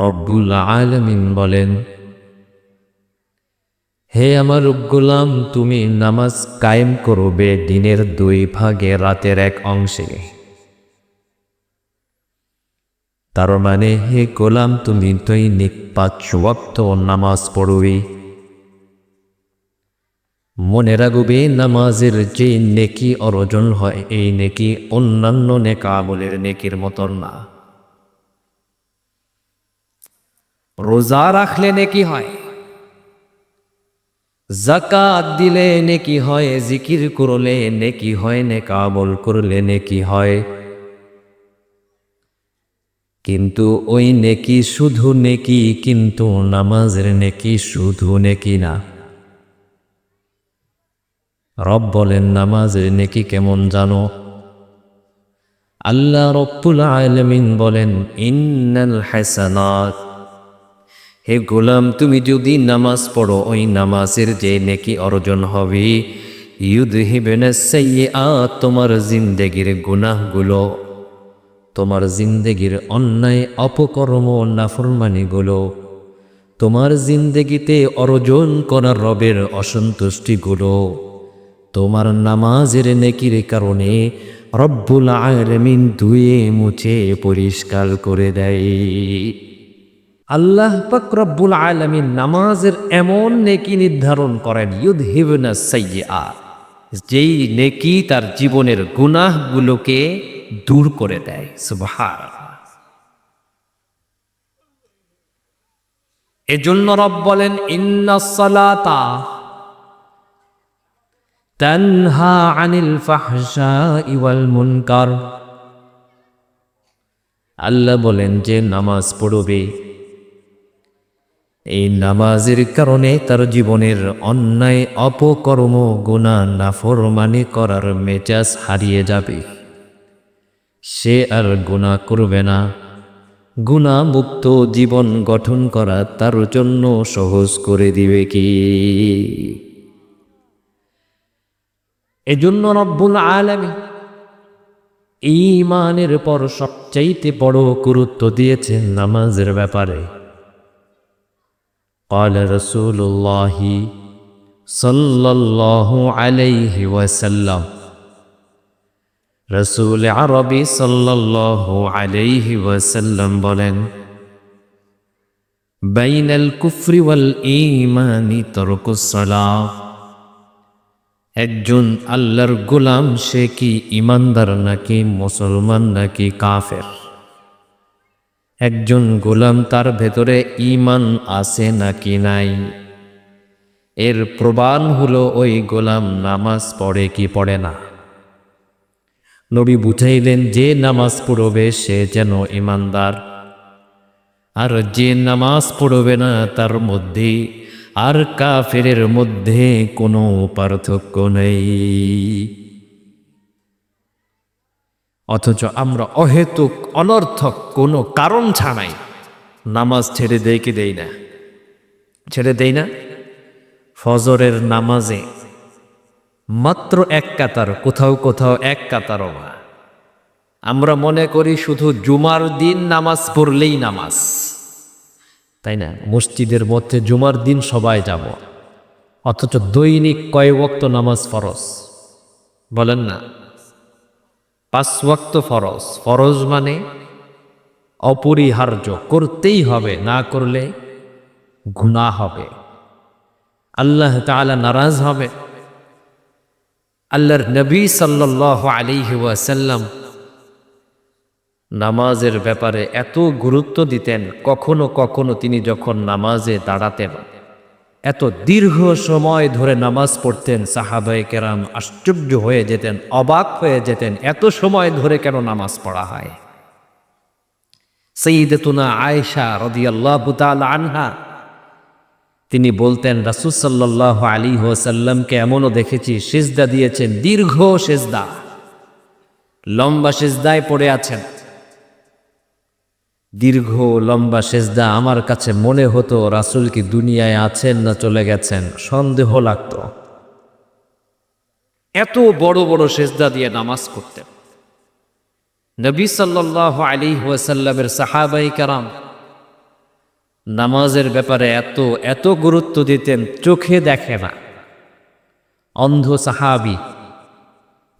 রব্বুল আলামিন বলেন, হে আমার গোলাম, তুমি নামাজ কায়েম করবে দিনের 2 ভাগে রাতের 1 অংশে। তার মানে হে গোলাম, তুমি দৈনিক 5 ওয়াক্ত নামাজ পড়বে। মনে রাখবে, নামাজের যে নেকি অর্জন হয় এই নেকি অন্যান্য নেক আমলের নেকির মতন না। রোজা রাখলে নেকি হয়, যাকাত দিলে নেকি হয়, জিকির করলে নেকি হয়, নেক আমল করলে নেকি হয়। কিন্তু ওই নেকি শুধু নেকি, কিন্তু নামাজের নেকি শুধু নেকি না। রব বলেন, নামাজের নেকি কেমন জানো? আল্লাহ রব্বুল আলামিন বলেন, ইন্নাল হাসানাত, হে গোলাম, তুমি যদি নামাজ পড়ো ওই নামাজের যে নেকি অর্জন হবে, ইউযহিবুনাস সাইয়্যাত, তোমার জিন্দেগির গুনাহগুলো, তোমার জিন্দেগির অন্যায় অপকর্ম নাফরমানিগুলো, তোমার জিন্দেগিতে অর্জন করা রবের অসন্তুষ্টিগুলো তোমার নামাজের নেকির কারণে রব্বুল আলামিন ধুয়ে মুছে পরিষ্কার করে দেয়। আল্লাহ পাক রব্বুল আলামিন নামাজের এমন নেকি নির্ধারণ করেন, ইউযহিবুনাস সাইয়্যাত, যেই নেকি তার জীবনের গুনাহগুলোকে দূর করে দেয়। সুবহানাল্লাহ। এজন্য রব বলেন, ইন্নাস সালাতা তানহা আনিল ফাহশাই ওয়াল মুনকার। আল্লাহ বলেন যে নামাজ পড়বে, এই নামাজের কারণে তার জীবনের অন্যায় অপকর্ম গুনাহ নাফরমানি করার মেজাজ হারিয়ে যাবে। সে আর গুনাহ করবে না। গুনাহ মুক্ত জীবন গঠন করা তার জন্য সহজ করে দিবে কি? এজন্য রব্বুল আলামিন ঈমানের পর সবচাইতে বড় গুরুত্ব দিয়েছেন নামাজের ব্যাপারে। قال رسول الله صلى الله عليه وسلم, রসুল আরবি সাল্লাল্লাহু আলাইহি ওয়াসাল্লাম বলেন, বাইনাল কুফরি ওয়াল ঈমানি তারকুস সালাহ। একজন আল্লাহর গোলাম সে কি ইমানদার নাকি মুসলমান নাকি কাফের? একজন গোলাম তার ভেতরে ঈমান আছে নাকি নাই, এর প্রমাণ হলো ওই গোলাম নামাজ পড়ে কি পড়ে না। নবী বুঝাইলেন, যে নামাজ পড়বে সে যেন ইমানদার, আর যে নামাজ পড়বে না তার মধ্যে আর কাফেরের মধ্যে কোনো পার্থক্য নেই। অথচ আমরা অহেতুক অনর্থক কোনো কারণ ছাড়াই নামাজ ছেড়ে দেই কি দেই না? ছেড়ে দেই না। ফজরের নামাজে মাত্র 1 কাতার, কোথাও কোথাও 1 কাতারও না। আমরা মনে করি শুধু জুমার দিন নামাজ পড়লেই নামাজ, তাই না? মসজিদের মধ্যে জুমার দিন সবাই যাব, অথচ দৈনিক কয় ওয়াক্ত নামাজ ফরজ? বলেন না। 5 ওয়াক্ত ফরজ। ফরজ মানে অপরিহার্য, করতেই হবে, না করলে গুনাহ হবে, আল্লাহ তাআলা নারাজ হবে। আল্লাহর নবী সাল্লাল্লাহু আলাইহি ওয়াসাল্লাম নামাজের ব্যাপারে এত গুরুত্ব দিতেন, কখনো কখনো তিনি যখন নামাজে দাঁড়াতেন এত দীর্ঘ সময় ধরে নামাজ পড়তেন, সাহাবায়ে কেরাম আশ্চর্য হয়ে যেতেন, অবাক হয়ে যেতেন, এত সময় ধরে কেন নামাজ পড়া হয়। সাইয়্যিদাতুনা আয়েশা রাদিয়াল্লাহু তাআলা আনহা তিনি বলতেন, রাসূল সাল্লাল্লাহু আলাইহি ওয়াসাল্লামকে এমনও দেখেছি সিজদা দিয়েছেন, দীর্ঘ সিজদা, লম্বা সিজদায় পড়ে আছেন, দীর্ঘ লম্বা সিজদা। আমার কাছে মনে হতো রাসূল কি দুনিয়ায় আছেন না চলে গেছেন, সন্দেহ লাগতো। এত বড় বড় সিজদা দিয়ে নামাজ করতেন। নবী সাল্লাল্লাহু আলাইহি ওয়াসাল্লামের সাহাবায়ে কেরাম নামাজের ব্যাপারে এত এত গুরুত্ব দিতেন, চোখে দেখে না, অন্ধ সাহাবী,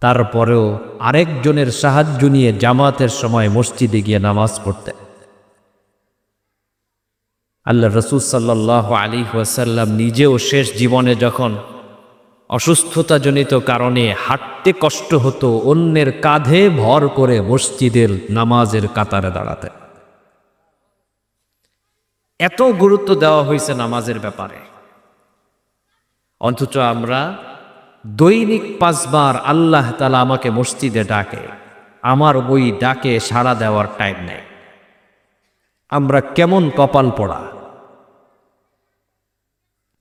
তারপরেও আরেকজনের সাহায্য নিয়ে জামাতের সময় মসজিদে গিয়ে নামাজ পড়তেন। আল্লাহ রসুল সাল্লাল্লাহু আলাইহি ওয়াসাল্লাম নিজেও শেষ জীবনে যখন অসুস্থতাজনিত কারণে হাঁটতে কষ্ট হতো, অন্যের কাঁধে ভর করে মসজিদের নামাজের কাতারে দাঁড়াতেন। এত গুরুত্ব দেওয়া হয়েছে নামাজের ব্যাপারে, অথচ আমরা দৈনিক 5 বার আল্লাহ তাআলা আমাকে মসজিদে ডাকে, আমার ওই ডাকে সাড়া দেওয়ার টাইম নেই। আমরা কেমন কপাল পোড়া!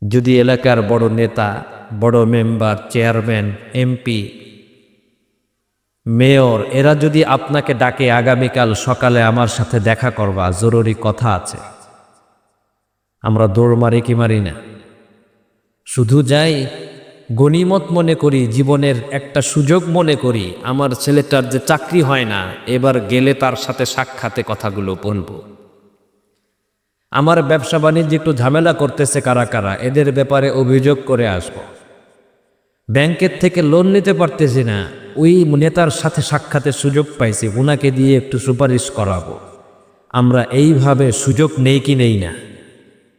যদি এলাকার বড় নেতা, বড় মেম্বার, চেয়ারম্যান, এমপি, মেয়র এরা যদি আপনাকে ডাকে, আগামীকাল সকালে আমার সাথে দেখা করবা, জরুরি কথা আছে, আমরা দৌড় মারি কি মারি না? শুধু যাই, গনিমত মনে করি, জীবনের একটা সুযোগ মনে করি, আমার ছেলেটার যে চাকরি হয় না, এবার গেলে তার সাথে সাক্ষাতে কথাগুলো বলবো। আমার ব্যবসা বাণিজ্য একটু ঝামেলা করতেছে কারা কারা, এদের ব্যাপারে অভিযোগ করে আসবো। ব্যাংকের থেকে লোন নিতে পারতেছি না, ওই নেতার সাথে সাক্ষাতের সুযোগ পাইছি, উনাকে দিয়ে একটু সুপারিশ করাবো। আমরা এইভাবে সুযোগ নেই কি নেই না?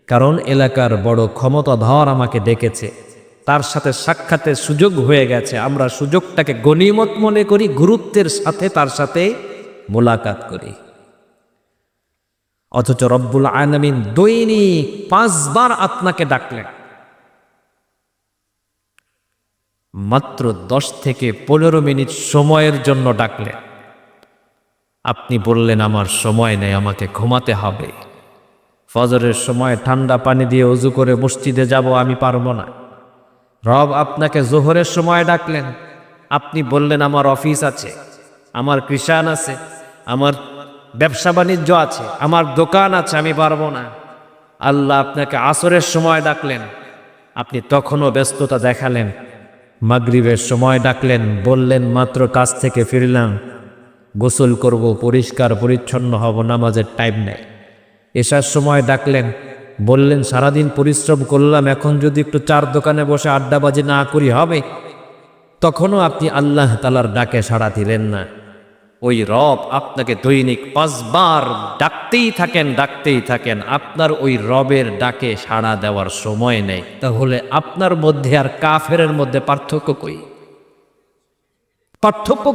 কারণ এলাকার বড় ক্ষমতাধর আমাকে ডেকেছে, তার সাথে সাক্ষাতের সুযোগ হয়ে গেছে, আমরা সুযোগটাকে গনিমত মনে করি, গুরুত্বের সাথে তার সাথে মোলাকাত করি। অথচ রব্বুল আলামিন দৈনিক 5 বার আপনাকে ডাকলেন, মাত্র 10 থেকে 15 মিনিট সময়ের জন্য ডাকলেন। আপনি বললেন আমার সময় নেই, আমাকে ঘুমাতে হবে, ফজরের সময় ঠান্ডা পানি দিয়ে ওযু করে মসজিদে যাব, আমি পারবো না। রব আপনাকে জোহরের সময় ডাকলেন, আপনি বললেন আমার অফিস আছে, আমার কৃষাণ আছে, আমার ব্যবসা বাণিজ্য আছে, আমার দোকান আছে, আমি পারবো না। আল্লাহ আপনাকে আসরের সময় ডাকলেন, আপনি তখনও ব্যস্ততা দেখালেন। মাগরিবের সময় ডাকলেন, বললেন মাত্র কাজ থেকে ফিরলাম, গোসল করব, পরিষ্কার পরিচ্ছন্ন হব, নামাজের টাইম নেই। এশার সময় ডাকলেন, বললেন সারাদিন পরিশ্রম করলাম, এখন যদি একটু চার দোকানে বসে আড্ডাবাজি না করি হবে। তখনও আপনি আল্লাহ তাআলার ডাকে সাড়া দিলেন না। ওই রব আপনাকে দৈনিক 5 বার ডাকতেই থাকেন, আপনার ওই রবের ডাকে সাড়া দেওয়ার সময় নেই। তাহলে আপনার মধ্যে আর কাফেরের মধ্যে পার্থক্য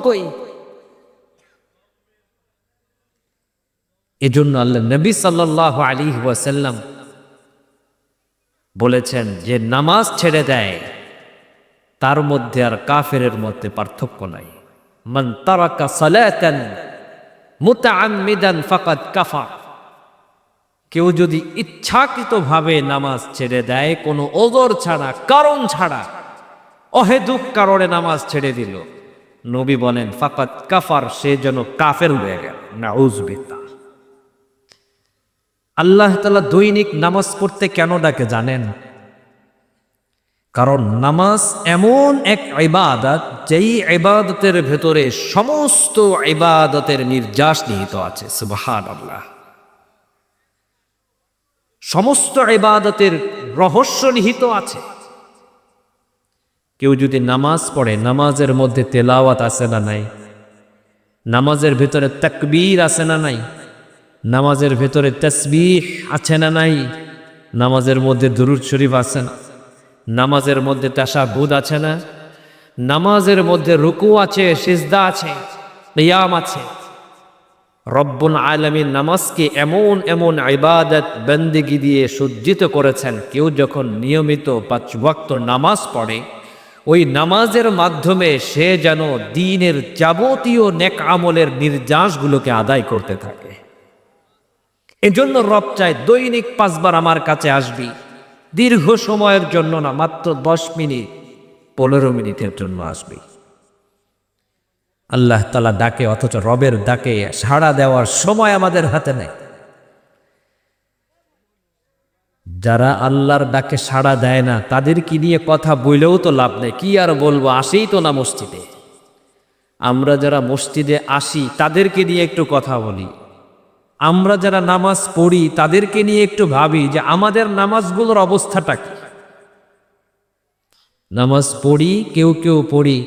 কই? এজন্য আল্লাহ নবী সাল্লাল্লাহু আলাইহি ওয়াসাল্লাম বলেছেন যে নামাজ ছেড়ে দেয় তার মধ্যে আর কাফেরের মধ্যে পার্থক্য নাই। মান তারাকা সালাতান মুতাআম্মিদান ফাকাদ কাফার। কেউ যদি ইচ্ছাকৃতভাবে নামাজ ছেড়ে দেয়, কোনো ওযর ছাড়া, কারণ ছাড়া, অহেতুক কারণে নামাজ ছেড়ে দিল, নবী বলেন ফাকাদ কাফার, সে যেন কাফের হয়ে গেল। নাউযুবিল্লাহ। আল্লাহ তাআলা দৈনিক নামাজ পড়তে কেন ডাকে জানেন? কারণ নামাজ এমন এক ইবাদত, যেই ইবাদতের ভেতরে সমস্ত ইবাদতের নির্যাস নিহিত আছে। সুবহানাল্লাহ। সমস্ত ইবাদতের রহস্য নিহিত আছে। কেউ যদি নামাজ পড়ে, নামাজের মধ্যে তেলাওয়াত আছে না নাই? নামাজের ভেতরে তাকবীর আছে না নাই? নামাজের ভেতরে তাসবিহ আছে না নাই? নামাজের মধ্যে দুরূদ শরীফ আছে না? নামাজের মধ্যে তাশাহুদ আছে না? নামাজের মধ্যে রুকু আছে, সিজদা আছে, কিয়াম আছে। রব্বুল আলামিন নামাজকে এমন এমন ইবাদত বন্দেগী দিয়ে সজ্জিত করেছেন, কেউ যখন নিয়মিত 5 ওয়াক্ত নামাজ পড়ে, ওই নামাজের মাধ্যমে সে যেন দ্বীনের যাবতীয় নেক আমলের নির্যাসগুলোকে আদায় করতে থাকে। এজন্য রব চায় দৈনিক 5 বার আমার কাছে আসবি, দীর্ঘ সময়ের জন্য না, মাত্র 10 মিনিট 15 মিনিটের জন্য আসবি। আল্লাহ তাআলা ডাকে, অথচ রবের ডাকে সাড়া দেওয়ার সময় আমাদের হাতে নেই। যারা আল্লাহর ডাকে সাড়া দেয় না, তাদেরকে নিয়ে কথা বলেও তো লাভ নেই। কি আর বলবো, আসেই তো না মসজিদে। আমরা যারা মসজিদে আসি তাদেরকে নিয়ে একটু কথা বলি। আমরা যারা নামাজ পড়ি তাদেরকে নিয়ে একটু ভাবি যে আমাদের নামাজগুলোর অবস্থাটা কি। নামাজ পড়ি, কেউ কেউ পড়ি,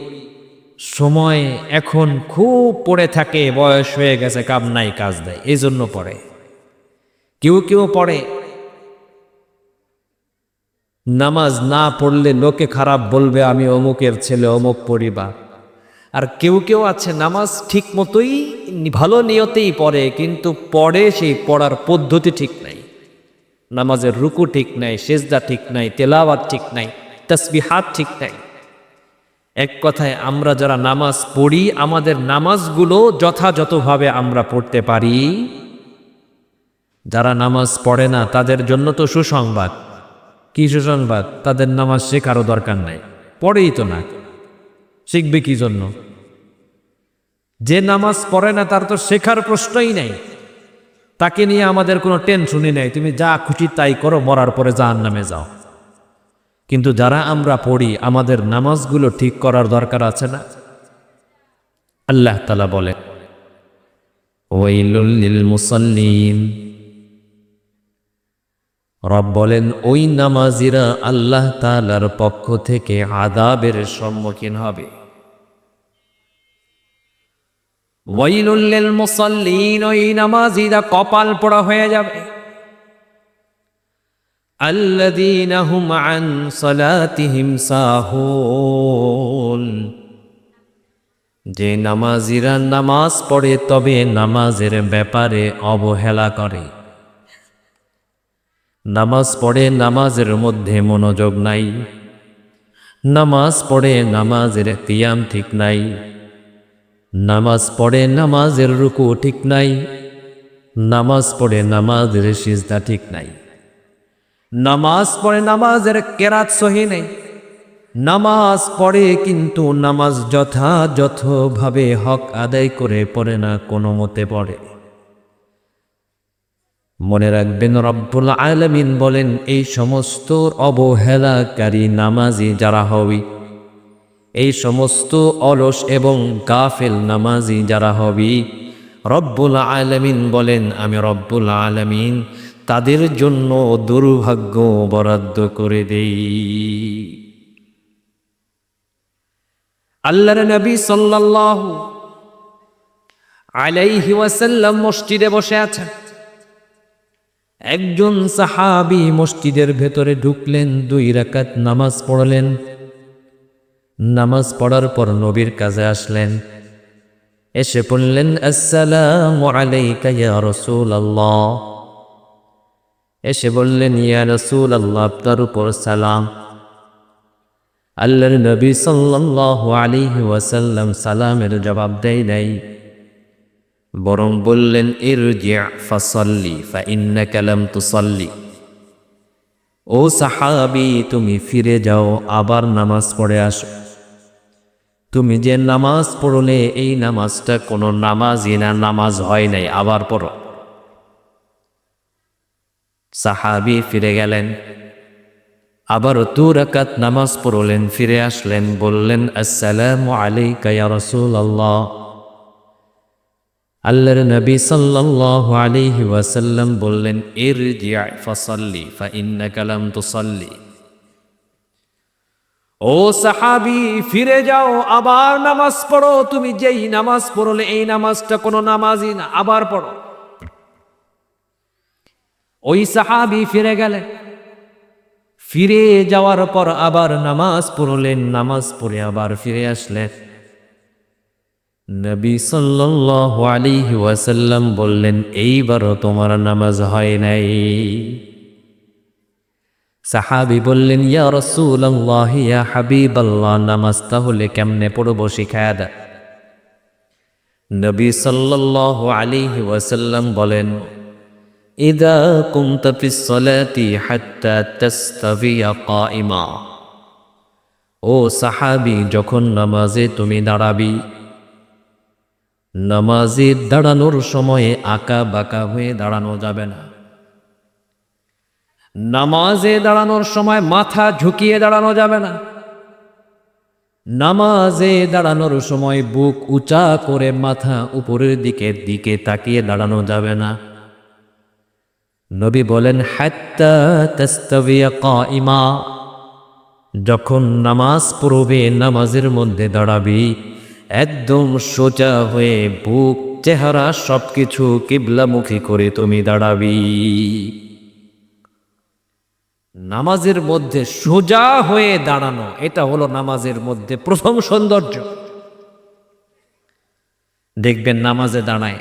সময় এখন খুব পড়ে থাকে, বয়স হয়ে গেছে, কাম নাই কাজ দেয়, এই জন্য পড়ে। কেউ কেউ পড়ে নামাজ না পড়লে লোকে খারাপ বলবে, আমি অমুকের ছেলে, অমুক পরিবার। আর কেউ কেউ আছে নামাজ ঠিক মতোই ভালো নিয়তেই পড়ে, কিন্তু পড়ে সেই পড়ার পদ্ধতি ঠিক নাই, নামাজের রুকু ঠিক নাই, সেজদা ঠিক নাই, তেলাওয়াত ঠিক নাই, তাসবিহাত ঠিক নাই। এক কথায় আমরা যারা নামাজ পড়ি আমাদের নামাজগুলো যথাযথভাবে আমরা পড়তে পারি। যারা নামাজ পড়ে না তাদের জন্য তো সুসংবাদ। কি সুসংবাদ? তাদের নামাজ শেখারও দরকার নাই, পড়েই তো না, শিখবে কি জন্য? যে নামাজ পড়ে না তার তো শেখার প্রশ্নই নাই, তাকে নিয়ে আমাদের কোনো টেনশনই নাই, তুমি যা খুশি তাই করো, মরার পরে জাহান্নামে যাও। কিন্তু যারা আমরা পড়ি আমাদের নামাজগুলো ঠিক করার দরকার আছে না? আল্লাহ তাআলা বলে ওয়াইলুল লিল মুসাল্লিন, রব বলেন ওই নামাজিরা আল্লাহ তাআলার পক্ষ থেকে আযাবের সম্মুখীন হবে। ওয়াইলুল লিল মুসাল্লিন, ওই নামাজিরা কপাল পোড়া হয়ে যাবে। আল্লাযীনা হুম আন সালাতিহিম সাহুন, যে নামাজিরা নামাজ পড়ে তবে নামাজের ব্যাপারে অবহেলা করে। নামাজ পড়ে নামাজের মধ্যে মনোযোগ নাই, নামাজ পড়ে নামাজের কিয়াম ঠিক নাই, নামাজ পড়ে নামাজের রুকু ঠিক নাই, নামাজ পড়ে নামাজের সিজদা ঠিক নাই, নামাজ পড়ে নামাজের কেরাত সহি নেই, নামাজ পড়ে কিন্তু নামাজ যথাযথভাবে হক আদায় করে পড়ে না, কোনো মতে পড়ে। মনে রাখবেন রব্বুল আলামিন বলেন এই সমস্ত অবহেলাকারী নামাজি যারা হবি, এই সমস্ত অলস এবং গাফেল নামাজি যারা হবি, রব্বুল আলামিন বলেন আমি রব্বুল আলামিন তাদের জন্য দুর্ভাগ্য বরাদ্দ করে দেই। আল্লাহর নবী সাল্লাল্লাহু আলাইহি ওয়াসাল্লাম মসজিদে বসে আছেন। একজন সাহাবী মসজিদের ভেতরে ঢুকলেন, 2 রাকাত নামাজ পড়লেন। নামাজ পড়ার পর নবীর কাছে আসলেন, এসে বললেন আসসালামু আলাইকা ইয়া রাসূলুল্লাহ। এসে বললেন ইয়া রাসূলুল্লাহ, আপনার উপর সালাম। আল্লাহর নবী সাল্লাল্লাহু আলাইহি ওয়াসাল্লাম সালামের জবাব দেয় নাই, বরং বললেন ইরজি' ফাসাল্লি ফাইন্নাকা লাম তুসাল্লি। ও সাহাবী, তুমি ফিরে যাও, আবার নামাজ পড়ে আসো। তুমি যে নামাজ পড়লে এই নামাজটা কোনো নামাজই না, নামাজ হয় নাই, আবার পড়ো। সাহাবী ফিরে গেলেন, আবার 2 রাকাত নামাজ পড়লেন, ফিরে আসলেন, বললেন আসসালামু আলাইকা ইয়া রাসূলুল্লাহ। আল্লাহর নবী সাল্লাল্লাহু আলাইহি ওয়াসাল্লাম বললেন ইরজি' ফাসাল্লি ফাইন্নাকা লাম তুসাল্লি। ও সাহাবী, ফিরে যাও, আবার নামাজ পড়ো। তুমি যেই নামাজ পড়লে এই নামাজটা কোনো নামাজই না, আবার পড়ো। ওই সাহাবী ফিরে গেলেন, ফিরে যাওয়ার পর আবার নামাজ পড়লেন, নামাজ পড়ে আবার ফিরে আসলেন। নবী সাল্লাল্লাহু আলাইহি ওয়াসাল্লাম বললেন এইবারও তোমার নামাজ হয় নাই। সাহাবী বললেন ইয়া রাসূলুল্লাহ, ইয়া হাবিবাল্লাহ, নামাজ তাহলে কেমনে পড়ব শিখায়া দেন। নবী সাল্লাল্লাহু আলাইহি ওয়াসাল্লাম বলেন ইযা কুনতা ফিস সালাতি হাত্তা তাস্তাবিয়া কাইমা। ও সাহাবী, যখন নামাজে তুমি দাঁড়াবি, নামাজে দাঁড়ানোর সময়ে আঁকা বাঁকা হয়ে দাঁড়ানো যাবে না। নামাজে দাঁড়ানোর সময় মাথা ঝুঁকিয়ে দাঁড়ানো যাবে না। নামাজে দাঁড়ানোর সময় বুক উঁচা করে মাথা উপরের দিকে তাকিয়ে দাঁড়ানো যাবে না। নবী বলেন হাত্তা তাস্তাবিয়া কাইমা, যখন নামাজ পড়বে নামাজের মধ্যে দাঁড়াবি একদম সোজা হয়ে বুক চেহারা সবকিছু কিবলামুখী করে তুমি দাঁড়াবি। নামাজের মধ্যে সোজা হয়ে দাঁড়ানো, এটা হলো নামাজের মধ্যে প্রথম সৌন্দর্য। দেখবেন নামাজে দাঁড়ায়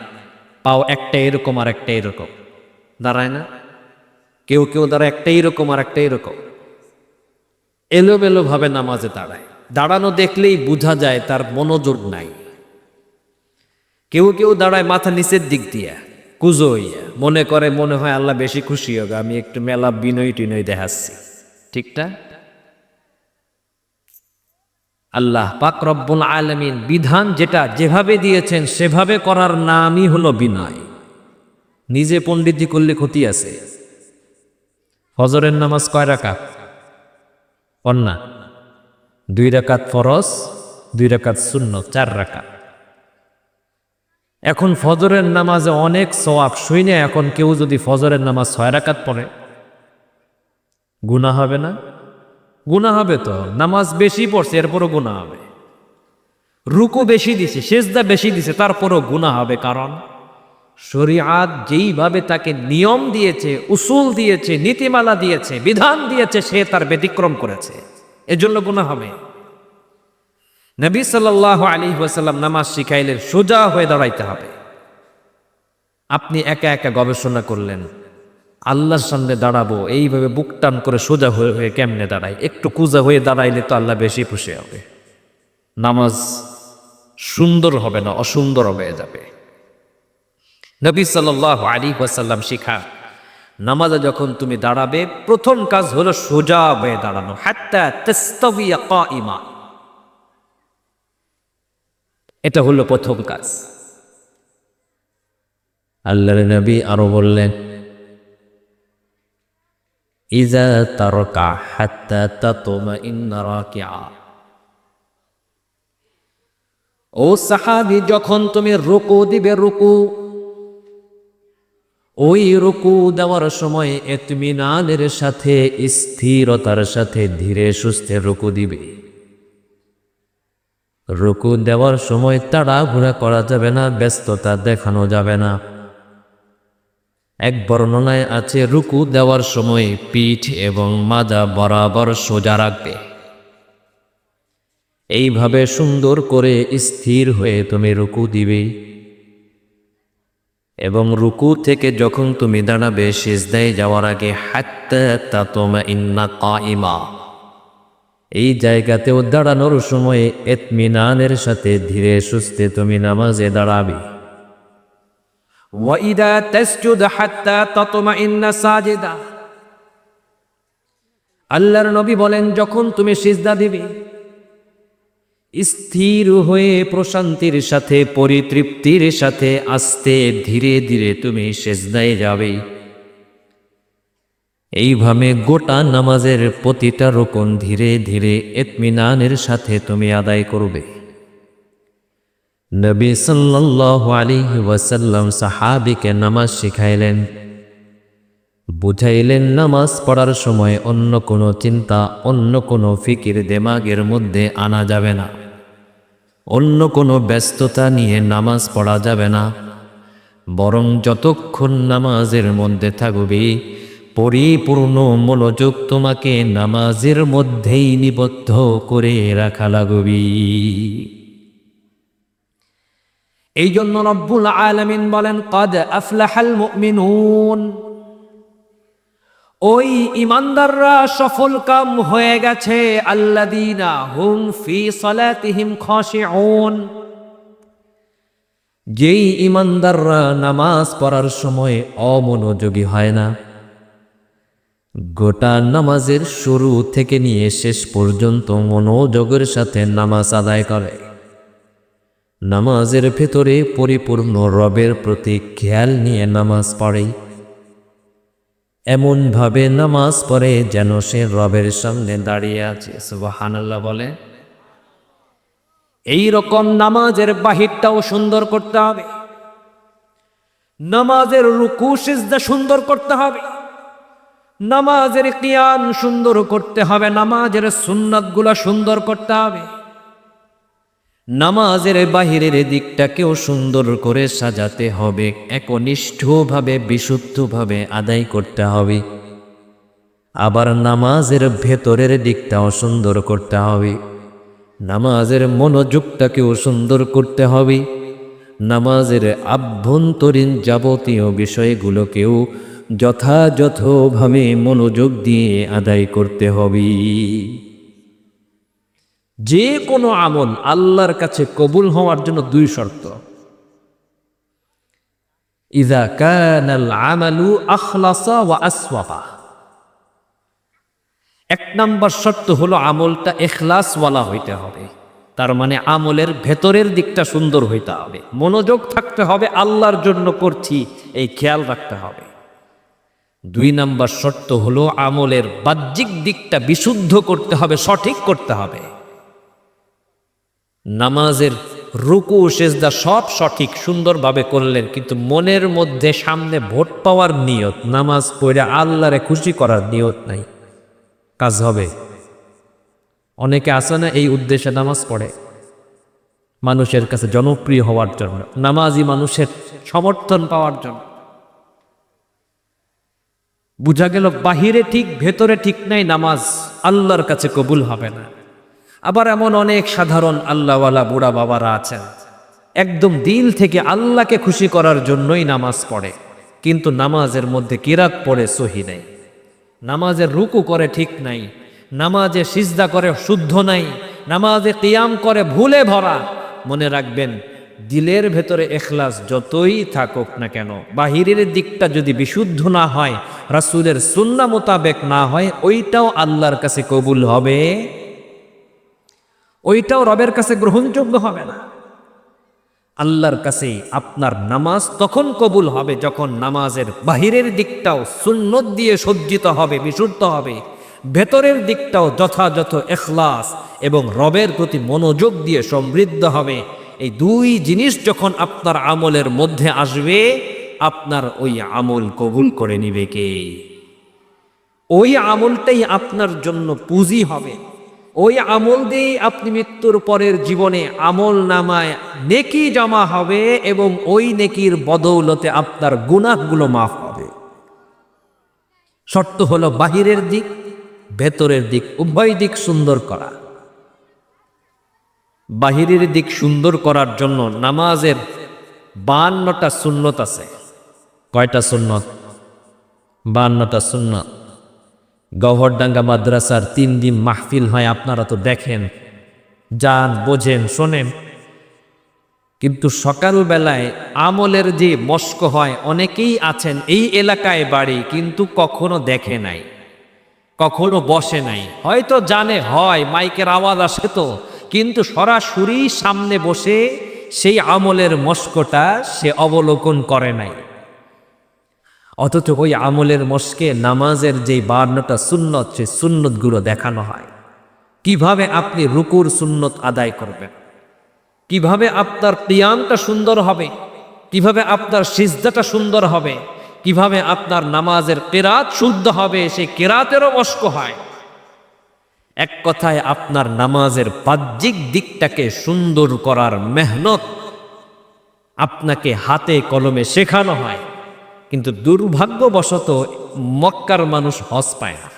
পাও একটা এরকম আর একটা এরকম দাঁড়ায় না, কেউ কেউ দাঁড়ায় একটা এরকম আর একটা এরকম, এলোমেলো ভাবে নামাজে দাঁড়ায়। দাঁড়ানো দেখলেই বোঝা যায় তার মনোযোগ নাই। কেউ কেউ দাঁড়ায় মাথা নিচের দিক দিয়া কুজো হইয়া, মনে হয় আল্লাহ বেশি খুশি হবে, আমি একটু মেলা বিনয় টিনয় দেখাচ্ছি। ঠিকটা? আল্লাহ পাক রব্বুল আলামিন বিধান যেটা যেভাবে দিয়েছেন সেভাবে করার নামই হলো বিনয়। নিজে পণ্ডিতজি করলে ক্ষতি আছে। ফজরের নামাজ কয় রাকাত? পন্না 2 রাকাত ফরজ, 2 রাকাত সুন্নত, 4 রাকাত। এখন ফজরের নামাজে অনেক সওয়াব শুনে এখন কেউ যদি ফজরের নামাজ 6 রাকাত পড়ে গুনাহ হবে না? গুনাহ হবে তো, নামাজ বেশি পড়ছে এরপরও গুনাহ হবে। রুকু বেশি দিছে, সেজদা বেশি দিছে, তারপরও গুনাহ হবে। কারণ শরীআত যেইভাবে তাকে নিয়ম দিয়েছে, উসুল দিয়েছে, নীতিমালা দিয়েছে, বিধান দিয়েছে, সে তার ব্যতিক্রম করেছে, এজন্য গুনাহ হবে। নবী সাল্লাল্লাহু আলাইহি ওয়াসাল্লাম নামাজ শিখাইলেন সোজা হয়ে দাঁড়াইতে হবে। আপনি একা একা গবেষণা করলেন আল্লাহর সামনে দাঁড়াবো এইভাবে বুক টান করে সোজা হয়ে হয়ে কেমনে দাঁড়াই, একটু কুজা হয়ে দাঁড়াইলে তো আল্লাহ বেশি খুশি হবে, নামাজ সুন্দর হবে না, অসুন্দর হয়ে যাবে। নবী সাল্লাল্লাহু আলাইহি ওয়াসাল্লাম শিখা নামাজে যখন তুমি দাঁড়াবে প্রথম কাজ হলো সোজা হয়ে দাঁড়ানো, হাত্তা তাস্তাবিয়া কাইমা, এটা হলো প্রথম কাজ। আল্লাহর নবী আরো বললেন ইজা তারকা হাত্তা তাতমাইন্না রাকিআ, ও সাহাবী যখন তুমি রুকু দিবে, ওই রুকু দেওয়ার সময় ইতমিনানের সাথে স্থিরতার সাথে ধীরে সুস্থে রুকু দিবে। রুকু দেওয়ার সময় তাড়াহুড়া করা যাবে না, ব্যস্ততা দেখানো যাবে না। এক বর্ণনায় আছে রুকু দেওয়ার সময় পিঠ এবং মাজা বরাবর সোজা রাখবে। এইভাবে সুন্দর করে স্থির হয়ে তুমি রুকু দিবে এবং রুকু থেকে যখন তুমি দাঁড়াবে সিজদায় যাওয়ার আগে হাত্তা তাতমাইন্না কাইমা, এই জায়গাতেও দাঁড়ানোর সময় ইতমিনানের সাথে ধীরে সুস্থে তুমি নামাজে দাঁড়াবে। ওয়াইদা তাসজুদ হাত্তা তাতমাইন্না সাজিদা, আল্লাহর নবী বলেন যখন তুমি সিজদা দিবে স্থির হয়ে প্রশান্তির সাথে পরিতৃপ্তির সাথে আস্তে ধীরে ধীরে তুমি সিজদায় যাবে। এইভাবে গোটা নামাজের প্রতিটা রুকুন ধীরে ধীরে ইতমিনানের সাথে তুমি আদায় করবে। নবী সাল্লাল্লাহু আলাইহি ওয়াসাল্লাম সাহাবীকে নামাজ শিখাইলেন, বুঝাইলেন নামাজ পড়ার সময় অন্য কোনো চিন্তা, অন্য কোনো ফিকির দিমাগের মধ্যে আনা যাবে না, অন্য কোনো ব্যস্ততা নিয়ে নামাজ পড়া যাবে না, বরং যতক্ষণ নামাজের মধ্যে থাকবে পরিপূর্ণ মনোযোগ তোমাকে নামাজের মধ্যেই নিবদ্ধ করে রাখা লাগবে। এই জন্য রব্বুল আলামিন বলেন ক্বাদ আফলাহাল মুমিনুন, ওই ইমানদাররা সফল কাম হয়ে গেছে, আল্লাযীনা হুম ফি সালাতিহিম খাশিউন, যেই ইমানদাররা নামাজ পড়ার সময় অমনোযোগী হয় না, গোটা নামাজের শুরু থেকে নিয়ে শেষ পর্যন্ত মনোযোগের সাথে নামাজ আদায় করে, নামাজের ভেতরে পরিপূর্ণ রবের প্রতি খেয়াল নিয়ে নামাজ পড়ে, এমন ভাবে নামাজ পড়ে যেন সে রবের সামনে দাঁড়িয়ে আছে। সুবহানাল্লাহ বলে। এই রকম নামাজের বাহিরটাও সুন্দর করতে হবে, নামাজের রুকু সিজদা সুন্দর করতে হবে, নামাজের কিয়াম সুন্দর করতে হবে, নামাজের সুন্নাতগুলো সুন্দর করতে হবে, নামাজের বাহিরের দিকটাকেও সুন্দর করে সাজাতে হবে, একনিষ্ঠভাবে বিশুদ্ধভাবে আদায় করতে হবে। আবার নামাজের ভেতরের দিকটাও সুন্দর করতে হবে, নামাজের মনোযোগটাকেও সুন্দর করতে হবে, নামাজের আভ্যন্তরীণ যাবতীয় বিষয়গুলোকেও যথাযথভাবে মনোযোগ দিয়ে আদায় করতে হবে। যে কোনো আমল আল্লাহর কাছে কবুল হওয়ার জন্য দুই শর্ত। ইযা কানাল আমালু আখলাসা ওয়া আসওয়াবা, এক নাম্বার শর্ত হলো আমলটা ইখলাসওয়ালা হইতে হবে। তার মানে আমলের ভেতরের দিকটা সুন্দর হইতে হবে, মনোযোগ থাকতে হবে, আল্লাহর জন্য করছি এই খেয়াল রাখতে হবে। দুই নাম্বার শর্ত হলো আমলের বাহ্যিক দিকটা বিশুদ্ধ করতে হবে, সঠিক করতে হবে। নামাজের রুকু সেজদা সব সঠিক সুন্দরভাবে করলেন, কিন্তু মনের মধ্যে সামনে ভোট পাওয়ার নিয়ত, নামাজ পড়ে আল্লাহরে খুশি করার নিয়ত নাই, কাজ হবে? অনেকে আছে না এই উদ্দেশ্যে নামাজ পড়ে, মানুষের কাছে জনপ্রিয় হওয়ার জন্য, নামাজি মানুষের সমর্থন পাওয়ার জন্য। বুঝা গেল বাহিরে ঠিক ভেতরে ঠিক নাই, নামাজ আল্লাহর কাছে কবুল হবে না। আবার এমন অনেক সাধারণ আল্লাহওয়ালা বুড়া বাবারা আছেন, একদম দিল থেকে আল্লাহকে খুশি করার জন্যই নামাজ পড়ে, কিন্তু নামাজের মধ্যে কিরাত পড়ে সহি নাই, নামাজের রুকু করে ঠিক নাই, নামাজে সিজদা করে শুদ্ধ নাই, নামাজে কিয়াম করে ভুলে ভরা। মনে রাখবেন, দিলের ভেতরে ইখলাস যতই থাকুক না কেন, বাহিরের দিকটা যদি বিশুদ্ধ না হয়, রাসূলের সুন্নাহ মোতাবেক না হয়, ওইটাও আল্লাহর কাছে কবুল হবে, ওইটাও রবের কাছে গ্রহণযোগ্য হবে না। আল্লাহর কাছে আপনার নামাজ তখন কবুল হবে যখন নামাজের বাহিরের দিকটাও সুন্নত দিয়ে সজ্জিত হবে, বিশুদ্ধ হবে, ভেতরের দিকটাও যথাযথ ইখলাস এবং রবের প্রতি মনোযোগ দিয়ে সমৃদ্ধ হবে। এই দুই জিনিস যখন আপনার আমলের মধ্যে আসবে, আপনার ওই আমল কবুল করে নিবে কে? ওই আমলটাই আপনার জন্য পুঁজি হবে, ওই আমল দিয়ে আপনি মৃত্যুর পরের জীবনে আমল নামায় নেকি জমা হবে এবং ওই নেকির বদৌলতে আপনার গুনাহগুলো মাফ হবে। শর্ত হলো বাহিরের দিক ভেতরের দিক উভয় দিক সুন্দর করা। বাহিরের দিক সুন্দর করার জন্য নামাজের 52টা সুন্নত আছে। কয়টা সুন্নত? 52টা সুন্নত। গওহরডাঙ্গা মাদ্রাসার 3 দিন মাহফিল হয়, আপনারা তো দেখেন, যান, বোঝেন, শোনেন, কিন্তু সকালবেলায় আমলের যে মস্ক হয়, অনেকেই আছেন এই এলাকায় বাড়ি কিন্তু কখনো দেখে নাই, কখনো বসে নাই, হয়তো জানে হয় মাইকের আওয়াজ আসে তো, কিন্তু সরাসরি সামনে বসে সেই আমলের মস্কটা সে অবলোকন করে নাই। অথচ ওই আমলের মস্কে নামাজের যে 52টা সুন্নত, সেই সুন্নতগুলো দেখানো হয়। কিভাবে আপনি রুকুর সুন্নত আদায় করবেন, কিভাবে আপনার কিয়ামটা সুন্দর হবে, কিভাবে আপনার সিজদাটা সুন্দর হবে, কিভাবে আপনার নামাজের কিরাত শুদ্ধ হবে, সেই কিরাতেরও মস্ক হয়। এক কথায় আপনার নামাজের বাহ্যিক দিকটাকে সুন্দর করার মেহনত আপনাকে হাতে কলমে শেখানো হয়। কিন্তু দুর্ভাগ্যবশত মক্কার মানুষ হজ পায় না।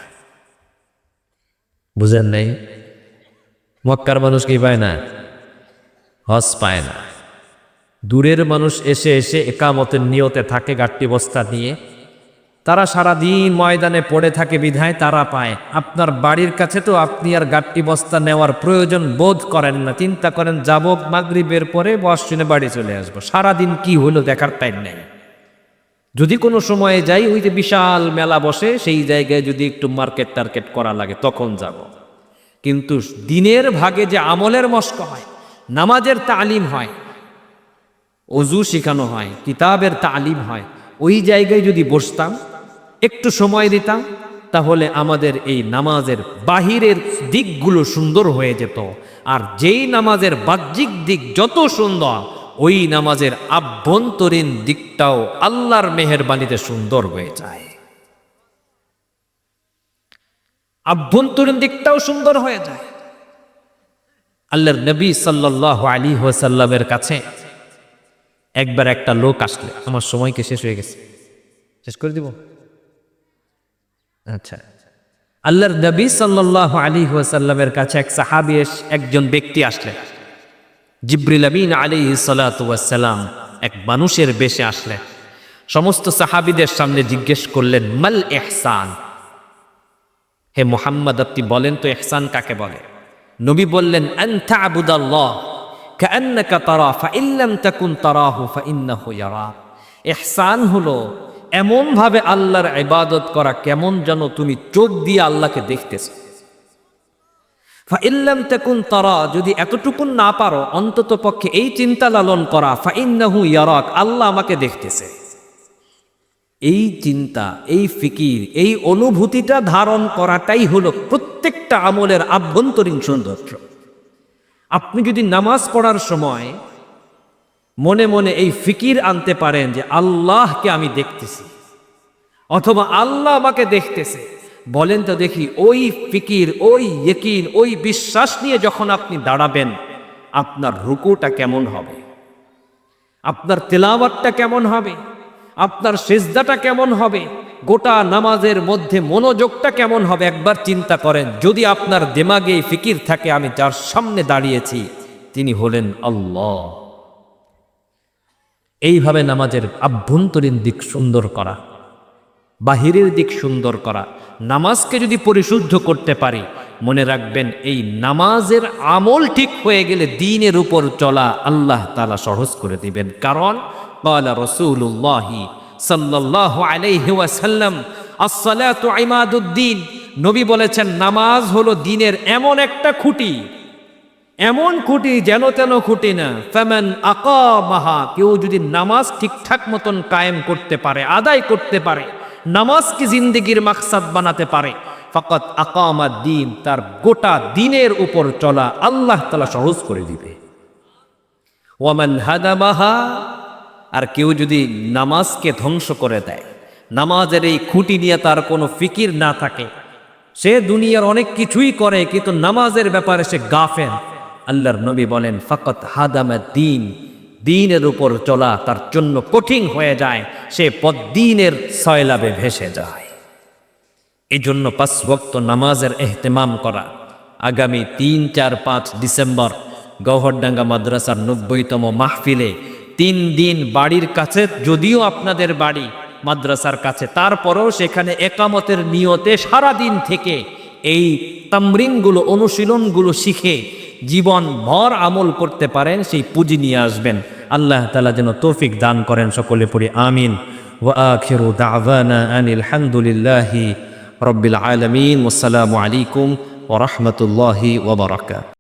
বুঝেন নাই? মক্কার মানুষ কি পায় না? হজ পায় না। দূরের মানুষ এসে এসে একামতের নিয়তে থাকে গাট্টি বস্তা নিয়ে, তারা সারাদিন ময়দানে পড়ে থাকে বিধায় তারা পায়। আপনার বাড়ির কাছে তো আপনি আর গাট্টি বস্তা নেওয়ার প্রয়োজন বোধ করেন না, চিন্তা করেন যাবো মাগরিবের পরে বস শুনে বাড়ি চলে আসবো, সারাদিন কি হলো দেখার টাইম নেই। যদি কোনো সময়ে যাই, ওই যে বিশাল মেলা বসে সেই জায়গায় যদি একটু মার্কেট টার্কেট করা লাগে তখন যাব। কিন্তু দিনের ভাগে যে আমলের মস্ক হয়, নামাজের তালিম হয়, অজু শেখানো হয়, কিতাবের তালিম হয়, ওই জায়গায় যদি বসতাম, একটু সময় দিতাম, তাহলে আমাদের এই নামাজের বাহিরের দিকগুলো সুন্দর হয়ে যেত। আর যেই নামাজের বাহ্যিক দিক যত সুন্দর, ওই নামাজের আভ্যন্তরীণ দিকটাও আল্লাহর মেহেরবানিতে সুন্দর হয়ে যায়। আভ্যন্তরীণ দিকটাও সুন্দর হয়ে যায়। আল্লাহর নবী সাল্লাল্লাহু আলাইহি ওয়াসাল্লামের কাছে একবার একটা লোক আসলে, আমার সময়কে শেষ হয়ে গেছে, শেষ করে দিব? আচ্ছা, আল্লাহর নবী সাল্লাল্লাহু আলাইহি ওয়াসাল্লামের কাছে এক সাহাবী একজন ব্যক্তি আসলেন। জিবরিল আমিন আলাইহিস সালাতু ওয়াস সালাম এক মানুষের বেশে আসলেন। সমস্ত সাহাবীদের সামনে জিজ্ঞেস করলেন, মাল ইহসান, হে মুহাম্মদ আপনি বলেন তো ইহসান কাকে বলে? নবী বললেন, আন তা'বুদাল্লাহ কাআন্নাকা তারা ফাইন লাম তাকুন তারাহু ফাইন্নাহু ইয়ারা। ইহসান হলো এমন ভাবে আল্লাহর ইবাদত করা কেমন যেন তুমি চোখ দিয়ে আল্লাহকে দেখতেছো। ফাইন লাম তাকুন তারা, যদি এতটুকু না পারো অন্তত পক্ষে এই চিন্তা লালন করা, ফাইন্নাহু ইয়ারাক, আল্লাহ আমাকে দেখতেছে। এই চিন্তা, এই ফিকির, এই অনুভূতিটা ধারণ করাটাই হলো প্রত্যেকটা আমলের আভ্যন্তরীণ সৌন্দর্য। আপনি যদি নামাজ পড়ার সময় মনে মনে এই ফিকির আনতে পারেন যে আল্লাহকে আমি দেখতেছি অথবা আল্লাহ আমাকে দেখতেছে, বলেন তো দেখি ওই ফিকির, ওই ইয়াকিন, ওই বিশ্বাস নিয়ে যখন আপনি দাঁড়াবেন, আপনার রুকুটা কেমন হবে, আপনার তেলাওয়াতটা কেমন হবে, আপনার সিজদাটা কেমন হবে, গোটা নামাজের মধ্যে মনোযোগটা কেমন হবে একবার চিন্তা করেন। যদি আপনার দিমাগে এই ফিকির থাকে আমি যার সামনে দাঁড়িয়েছি তিনি হলেন আল্লাহ। এইভাবে নামাজের আভ্যন্তরীণ দিক সুন্দর করা, বাহিরের দিক সুন্দর করা। নামাজকে যদি পরিশুদ্ধ করতে পারি, মনে রাখবেন এই নামাজের আমল ঠিক হয়ে গেলে দ্বীনের উপর চলা আল্লাহ তাআলা সহজ করে দিবেন। কারণ ক্বালা রাসূলুল্লাহি সাল্লাল্লাহু আলাইহি ওয়াসাল্লাম, আস-সালাতু ইমাদুদ্দিন, নবী বলেছেন নামাজ হলো দ্বীনের এমন একটা খুঁটি, এমন খুঁটি যেন তেন খুঁটি না। ফামান আকামাহা, কেউ যদি নামাজ ঠিকঠাক মতন কায়েম করতে পারে, আদায় করতে পারে, নামাজকে জিন্দেগির মাকসাদ বানাতে পারে, ফাকাত আকামাদ দ্বীন, তার গোটা দ্বীনের উপর চলা আল্লাহ তাআলা সহজ করে দিবে। ওয়ামান হাদামাহা, আর কেউ যদি নামাজকে ধ্বংস করে দেয়, নামাজের এই খুঁটি নিয়ে তার কোনো ফিকির না থাকে, সে দুনিয়ার অনেক কিছুই করে কিন্তু নামাজের ব্যাপারে সে গাফেল, আল্লাহর নবী বলেন ফাকাত হাদামাদ দ্বীন, দ্বীনের উপর চলা তার জন্য কঠিন হয়ে যায়, সে পদ্দীনের সয়লাবে ভেসে যায়। এই জন্য 5 ওয়াক্ত নামাজের ইহতিমাম করা। আগামী 3, 4, 5 ডিসেম্বর গওহরডাঙ্গা মাদ্রাসার 90তম মাহফিলে 3 দিন বাড়ির কাছে, যদিও আপনাদের বাড়ি মাদ্রাসার কাছে, তারপরেও সেখানে একামতের নিয়তে সারাদিন থেকে এই তামরিনগুলো, অনুশীলনগুলো শিখে জীবন ভর আমল করতে পারেন, সেই পুঁজি নিয়ে আসবেন। আল্লাহ তাআলা যেন তৌফিক দান করেন। সকলে পড়ি আমিন। ওয়া আখিরু দাওয়ানা আনিল হামদুলিল্লাহি রাব্বিল আলামিন। ওয়াসসালামু আলাইকুম ওয়া রাহমাতুল্লাহি ওয়া বারাকাতুহু।